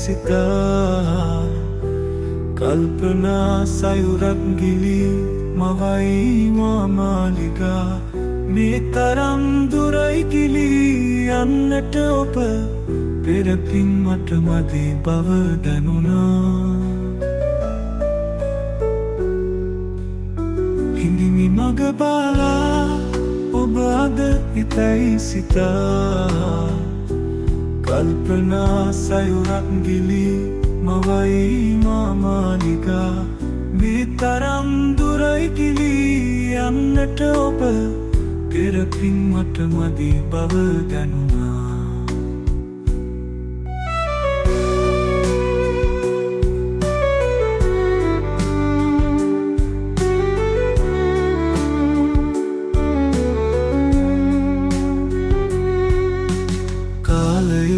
සිතා කල්පනා සයුරක් ගිලි මවයි මාමාලිගා මේ තරම් දුරයි ගිලි යන්නට ඔබ පෙරපින් මට මදි බව දැනුණා හිඳිමි මග බාලා ඔබ අද එතැයි සිතා කල්පනා සයුරක් ගිලි මවයි මාමාලිගා මේ තරම් දුරයි ගිලි යන්නට ඔබ පෙරපින් මට මදි බව දැනුණා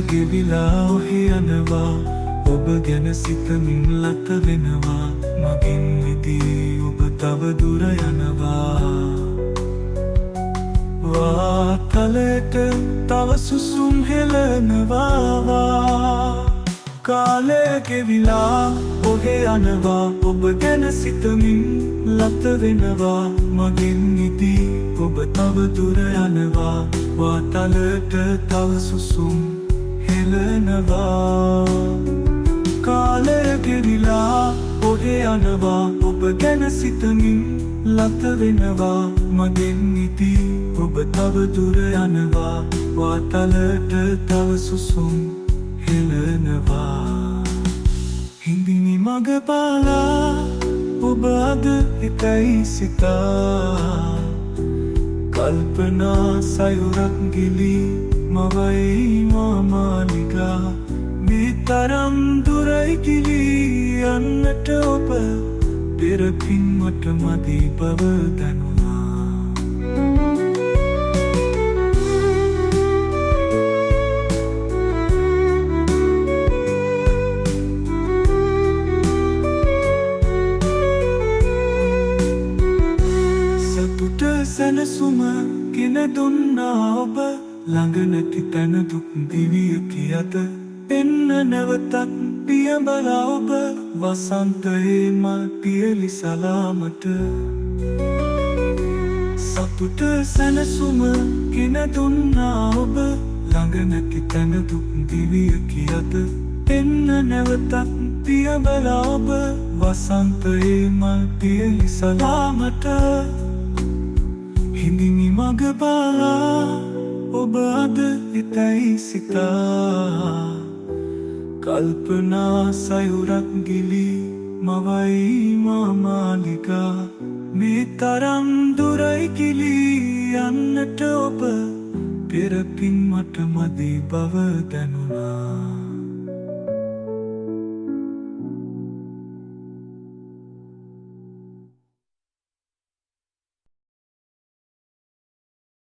ගෙවිලා ඔහි යනවා ඔබ ගැන සිතමින් ලත වෙනවා මගින් විදී ඔබ තව දුර යනවා වාතලයට තව සුසුම් හෙලනවා කාලය ගෙවිලා ඔහෙ යනවා ඔබ ගැන සිතමින් ලත වෙනවා මගින් විදී ඔබ තව දුර යනවා වාතලයට තව සුසුම් කාලය ගෙවිලා ඔහෙ යනවා ඔබ ගැන සිතමින් ලත වෙනවා මගෙන් ඉදී ඔබ තව දුර යනවා වාතලට තව සුසුම් හෙලනවා හිඳිමි මග බාලා ඔබ අද එතැයි සිතා කල්පනා සයුරක් ගිලි මවයි මාමාලිගා මේ තරම් දුරයි ගිලි යන්නට ඔබ පෙරපින් මට මදි බව දැනුණා සතුට සැනසුම ගෙන දුන්නා ඔබ ළඟ නැති තැන දුක් දිවිය කියත එන්න නැවතත් පියඹලා ඔබ වසන්තයේ මල් පියලි සලාමට සතුට සැනසුම ගෙන දුන්නා ඔබ ළඟ නැති තැන දුක් දිවිය කියත එන්න නැවතත් පියඹලා ඔබ වසන්තයේ මල් පියලි සලාමට හිඳිමි මග බාලා ඔබ අද එතැයි සිතා කල්පනා සයුරක් ගිලි මවයි මාමාලිගා මේ තරම් දුරයි ගිලි යන්නට ඔබ පෙරපින් මට මදි බව දැනුණා